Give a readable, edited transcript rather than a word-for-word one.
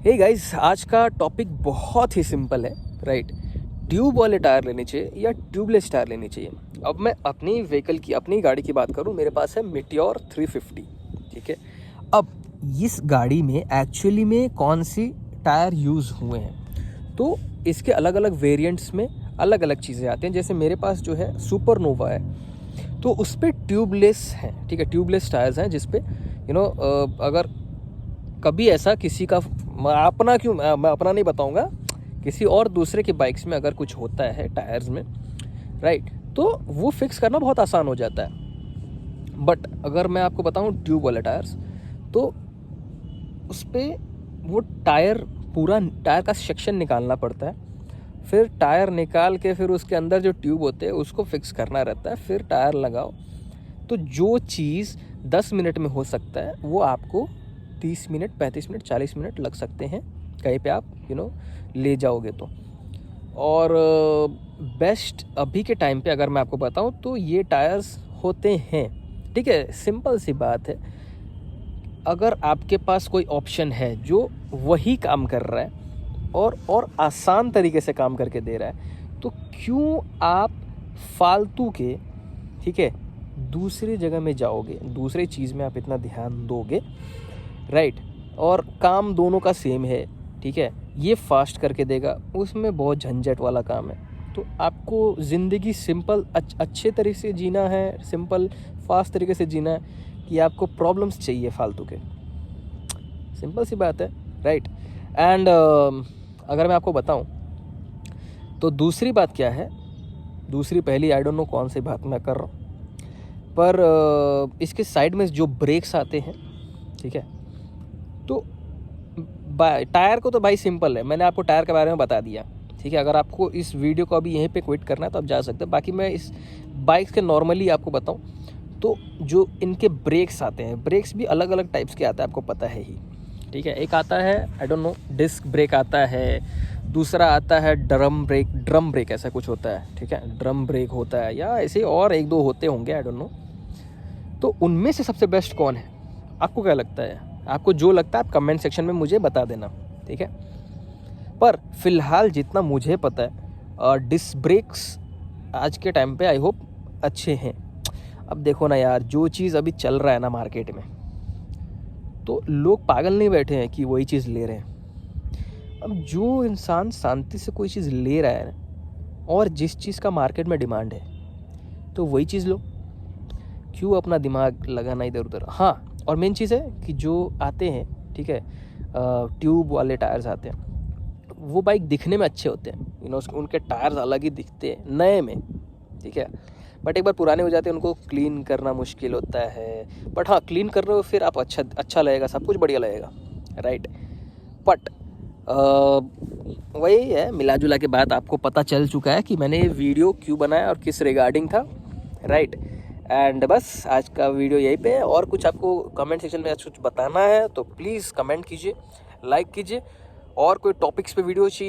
Hey guys, आज का topic बहुत ही सिंपल है, राइट। ट्यूब वाले टायर लेने चाहिए या ट्यूबलेस टायर लेने चाहिए। अब मैं अपनी व्हीकल की, अपनी गाड़ी की बात करूं, मेरे पास है मीटियोर 350, ठीक है। अब इस गाड़ी में एक्चुअली में कौन सी टायर यूज़ हुए हैं, तो इसके अलग अलग वेरिएंट्स में अलग अलग चीज़ें आती हैं। जैसे मेरे पास जो है सुपरनोवा है, तो उस पर ट्यूबलेस हैं, ठीक है, ट्यूबलेस टायर्स हैं, जिस पे अगर कभी ऐसा किसी का, मैं अपना नहीं बताऊंगा, किसी और दूसरे के बाइक्स में अगर कुछ होता है टायर्स में, राइट, तो वो फिक्स करना बहुत आसान हो जाता है। बट अगर मैं आपको बताऊं ट्यूब वाले टायर्स, तो उस पर वो पूरा टायर का सेक्शन निकालना पड़ता है, फिर टायर निकाल के फिर उसके अंदर जो ट्यूब होते हैं उसको फिक्स करना रहता है, फिर टायर लगाओ। तो जो चीज़ 10 मिनट में हो सकता है वो आपको 30 मिनट, 35 मिनट, 40 मिनट लग सकते हैं कहीं पे आप ले जाओगे तो। और बेस्ट अभी के टाइम पे अगर मैं आपको बताऊं तो ये टायर्स होते हैं, ठीक है। सिंपल सी बात है, अगर आपके पास कोई ऑप्शन है जो वही काम कर रहा है और आसान तरीके से काम करके दे रहा है, तो क्यों आप फालतू के, ठीक है, दूसरी जगह में जाओगे, दूसरी चीज़ में आप इतना ध्यान दोगे, राइट। और काम दोनों का सेम है, ठीक है, ये फास्ट करके देगा, उसमें बहुत झंझट वाला काम है। तो आपको ज़िंदगी सिंपल अच्छे तरीके से जीना है, सिंपल फास्ट तरीके से जीना है, कि आपको प्रॉब्लम्स चाहिए फालतू के? सिंपल सी बात है, राइट। एंड अगर मैं आपको बताऊं तो दूसरी बात क्या है, पहली आई डोंट नो कौन सी बात मैं कर रहा हूँ, पर इसके साइड में जो ब्रेक्स आते हैं, ठीक है, तो टायर को तो भाई सिंपल है, मैंने आपको टायर के बारे में बता दिया, ठीक है। अगर आपको इस वीडियो को अभी यहीं पे क्विट करना है तो आप जा सकते हैं। बाकी मैं इस बाइक्स के नॉर्मली आपको बताऊं तो जो इनके ब्रेक्स आते हैं, ब्रेक्स भी अलग अलग टाइप्स के आते हैं, आपको पता है ही, ठीक है। एक आता है I don't know disc brake आता है, दूसरा आता है ड्रम ब्रेक ऐसा कुछ होता है, ठीक है, ड्रम ब्रेक होता है, या ऐसे और एक दो होते होंगे, आई डोंट नो। तो उनमें से सबसे बेस्ट कौन है, आपको क्या लगता है? आपको जो लगता है आप कमेंट सेक्शन में मुझे बता देना, ठीक है। पर फिलहाल जितना मुझे पता है, डिस्क ब्रेक्स आज के टाइम पे आई होप अच्छे हैं। अब देखो ना यार, जो चीज़ अभी चल रहा है ना मार्केट में, तो लोग पागल नहीं बैठे हैं कि वही चीज़ ले रहे हैं। अब जो इंसान शांति से कोई चीज़ ले रहा है और जिस चीज़ का मार्केट में डिमांड है, तो वही चीज़ लो, क्यों अपना दिमाग लगाना इधर उधर। हाँ, और मेन चीज़ है कि जो आते हैं, ठीक है, ट्यूब वाले टायर्स आते हैं, वो बाइक दिखने में अच्छे होते हैं, उनके टायर्स अलग ही दिखते हैं नए में, ठीक है। बट एक बार पुराने हो जाते हैं, उनको क्लीन करना मुश्किल होता है। बट हाँ, क्लीन कर रहे हो फिर आप अच्छा लगेगा, सब कुछ बढ़िया लगेगा, राइट। बट वही है, मिला जुला के बात आपको पता चल चुका है कि मैंने ये वीडियो क्यों बनाया और किस रिगार्डिंग था, राइट। एंड बस आज का वीडियो यहीं पे है। और कुछ आपको कमेंट सेक्शन में कुछ बताना है तो प्लीज़ कमेंट कीजिए, लाइक कीजिए। और कोई टॉपिक्स पे वीडियो चाहिए